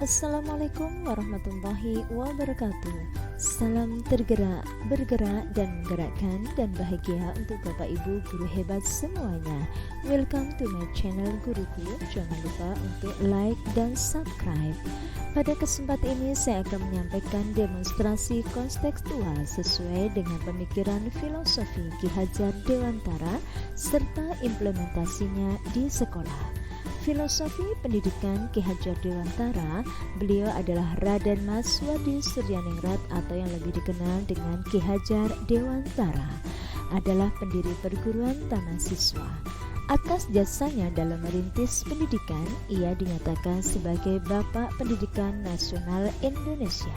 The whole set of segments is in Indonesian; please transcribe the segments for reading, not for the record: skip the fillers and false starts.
Assalamualaikum warahmatullahi wabarakatuh. Salam tergerak, bergerak dan menggerakkan dan bahagia untuk Bapak Ibu guru hebat semuanya. Welcome to my channel Guruku. Jangan lupa untuk like dan subscribe. Pada kesempatan ini saya akan menyampaikan demonstrasi kontekstual sesuai dengan pemikiran filosofi Ki Hajar Dewantara serta implementasinya di sekolah. Filosofi pendidikan Ki Hajar Dewantara, beliau adalah Raden Mas Wadi Suryaningrat atau yang lebih dikenal dengan Ki Hajar Dewantara, adalah pendiri perguruan Taman Siswa. Atas jasanya dalam merintis pendidikan, ia dinyatakan sebagai Bapak Pendidikan Nasional Indonesia.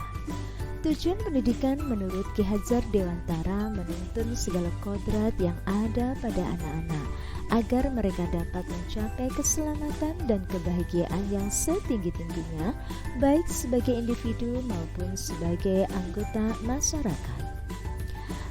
Tujuan pendidikan menurut Ki Hajar Dewantara menuntun segala kodrat yang ada pada anak-anak agar mereka dapat mencapai keselamatan dan kebahagiaan yang setinggi-tingginya, baik sebagai individu maupun sebagai anggota masyarakat.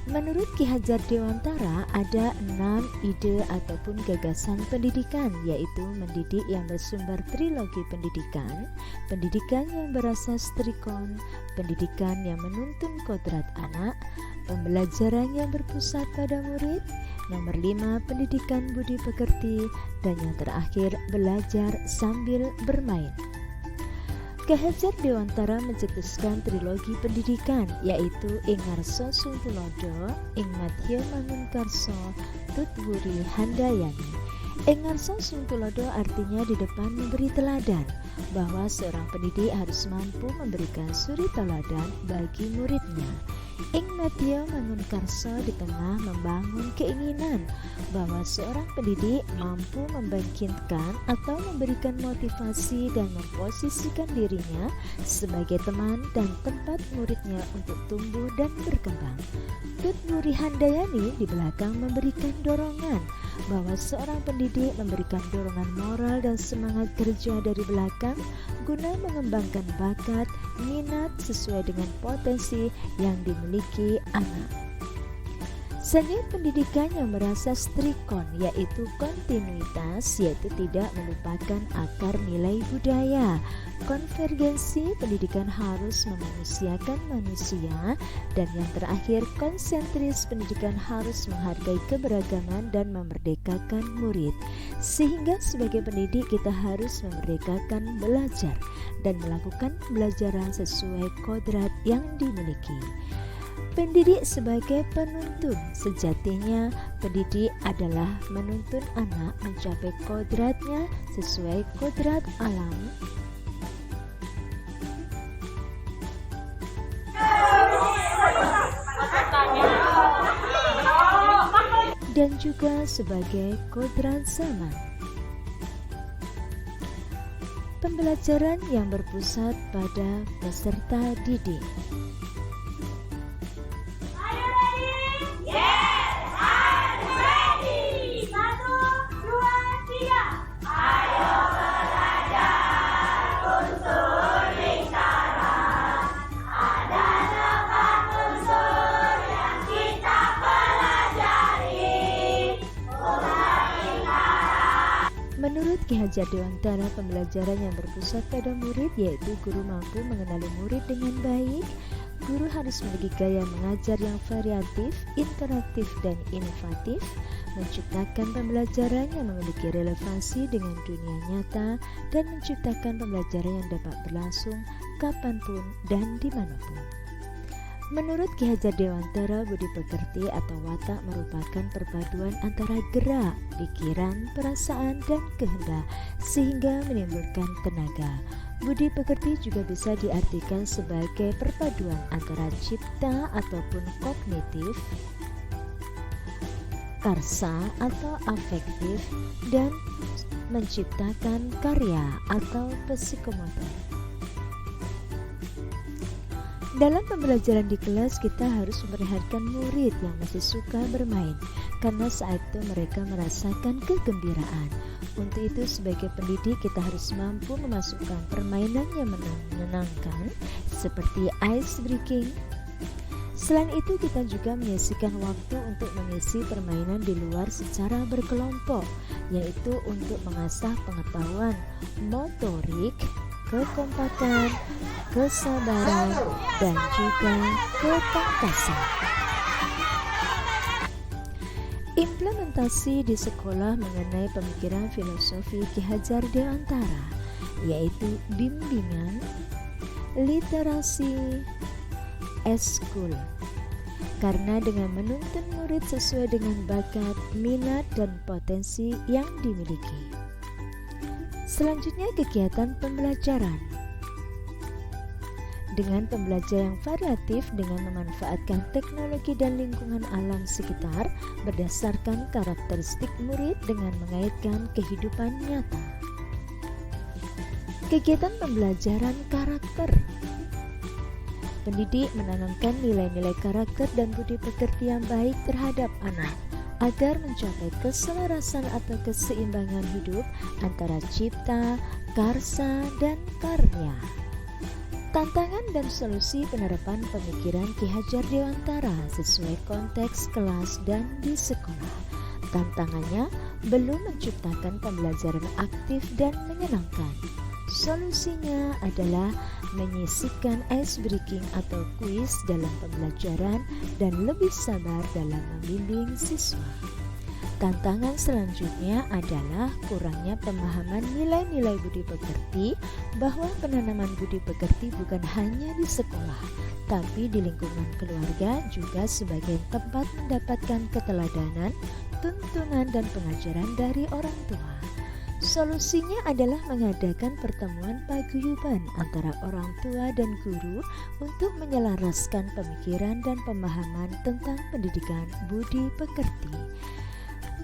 Menurut Ki Hajar Dewantara ada 6 ide ataupun gagasan pendidikan, yaitu mendidik yang bersumber trilogi pendidikan, pendidikan yang berasas trikon, pendidikan yang menuntun kodrat anak, pembelajaran yang berpusat pada murid, nomor 5 pendidikan budi pekerti, dan yang terakhir belajar sambil bermain. Ki Hajar Dewantara mencetuskan trilogi pendidikan, yaitu Ing Ngarsa Sungtulodo, Ing Madya Mangunkarso, Tutwuri Handayani. Ing Ngarsa Sungtulodo artinya di depan memberi teladan, bahwa seorang pendidik harus mampu memberikan suri teladan bagi muridnya. Ing Madya Mangunkarso di tengah membangun keinginan bahwa seorang pendidik mampu membangkitkan atau memberikan motivasi dan memposisikan dirinya sebagai teman dan tempat muridnya untuk tumbuh dan berkembang. Tutwuri Handayani di belakang memberikan dorongan bahwa seorang pendidik memberikan dorongan moral dan semangat kerja dari belakang guna mengembangkan bakat, minat sesuai dengan potensi yang dimiliki anak. Seni pendidikan yang berasas trikon, yaitu kontinuitas, yaitu tidak melupakan akar nilai budaya. Konvergensi pendidikan harus memanusiakan manusia, dan yang terakhir konsentris pendidikan harus menghargai keberagaman dan memerdekakan murid. Sehingga sebagai pendidik kita harus memerdekakan belajar dan melakukan pembelajaran sesuai kodrat yang dimiliki. Pendidik sebagai penuntun, sejatinya pendidik adalah menuntun anak mencapai kodratnya sesuai kodrat alam dan juga sebagai kodrat zaman. Pembelajaran yang berpusat pada peserta didik. Menurut Ki Hajar Dewantara, pembelajaran yang berpusat pada murid yaitu guru mampu mengenali murid dengan baik. Guru harus memiliki gaya mengajar yang variatif, interaktif, dan inovatif, menciptakan pembelajaran yang memiliki relevansi dengan dunia nyata, dan menciptakan pembelajaran yang dapat berlangsung kapanpun dan dimanapun. Menurut Ki Hajar Dewantara, budi pekerti atau watak merupakan perpaduan antara gerak, pikiran, perasaan, dan kehendak sehingga menimbulkan tenaga. Budi pekerti juga bisa diartikan sebagai perpaduan antara cipta ataupun kognitif, karsa atau afektif, dan menciptakan karya atau psikomotor. Dalam pembelajaran di kelas, kita harus memperhatikan murid yang masih suka bermain, karena saat itu mereka merasakan kegembiraan. Untuk itu, sebagai pendidik, kita harus mampu memasukkan permainan yang menyenangkan, seperti ice breaking. Selain itu, kita juga menyisihkan waktu untuk mengisi permainan di luar secara berkelompok, yaitu untuk mengasah pengetahuan motorik, kekompakan, kesabaran, dan juga ketangkasan. Implementasi di sekolah mengenai pemikiran filosofi Ki Hajar Dewantara, yaitu bimbingan, literasi, eskul. Karena dengan menuntun murid sesuai dengan bakat, minat, dan potensi yang dimiliki. Selanjutnya kegiatan pembelajaran. Dengan pembelajaran yang variatif dengan memanfaatkan teknologi dan lingkungan alam sekitar berdasarkan karakteristik murid dengan mengaitkan kehidupan nyata. Kegiatan pembelajaran karakter. Pendidik menanamkan nilai-nilai karakter dan budi pekerti yang baik terhadap anak agar mencapai keselarasan atau keseimbangan hidup antara cipta, karsa, dan karya. Tantangan dan solusi penerapan pemikiran Ki Hajar Dewantara sesuai konteks kelas dan di sekolah. Tantangannya belum menciptakan pembelajaran aktif dan menyenangkan. Solusinya adalah menyisipkan ice breaking atau kuis dalam pembelajaran dan lebih sabar dalam membimbing siswa. Tantangan selanjutnya adalah kurangnya pemahaman nilai-nilai budi pekerti, bahwa penanaman budi pekerti bukan hanya di sekolah, tapi di lingkungan keluarga juga sebagai tempat mendapatkan keteladanan, tuntunan, dan pengajaran dari orang tua. Solusinya adalah mengadakan pertemuan paguyuban antara orang tua dan guru untuk menyelaraskan pemikiran dan pemahaman tentang pendidikan budi pekerti.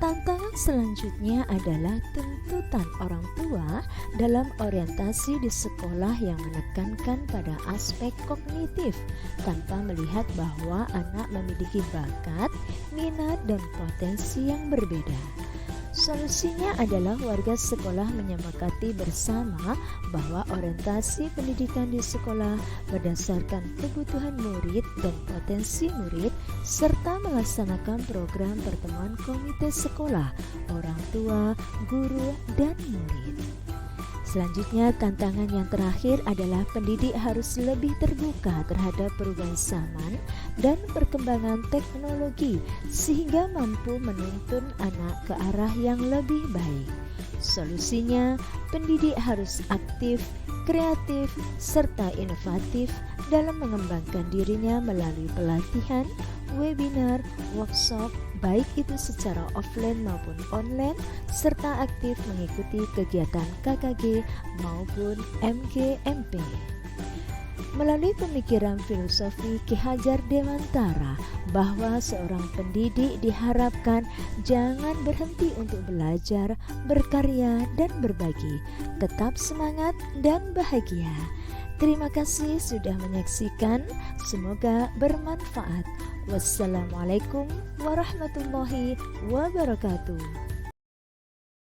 Tantangan selanjutnya adalah tuntutan orang tua dalam orientasi di sekolah yang menekankan pada aspek kognitif tanpa melihat bahwa anak memiliki bakat, minat, dan potensi yang berbeda. Solusinya adalah warga sekolah menyepakati bersama bahwa orientasi pendidikan di sekolah berdasarkan kebutuhan murid dan potensi murid, serta melaksanakan program pertemuan komite sekolah, orang tua, guru, dan murid. Selanjutnya, tantangan yang terakhir adalah pendidik harus lebih terbuka terhadap perubahan zaman dan perkembangan teknologi sehingga mampu menuntun anak ke arah yang lebih baik. Solusinya, pendidik harus aktif, kreatif, serta inovatif dalam mengembangkan dirinya melalui pelatihan, webinar, workshop, baik itu secara offline maupun online, serta aktif mengikuti kegiatan KKG maupun MGMP. Melalui pemikiran filosofi Ki Hajar Dewantara bahwa seorang pendidik diharapkan jangan berhenti untuk belajar, berkarya, dan berbagi, tetap semangat dan bahagia. Terima kasih sudah menyaksikan, semoga bermanfaat. Wassalamualaikum warahmatullahi wabarakatuh.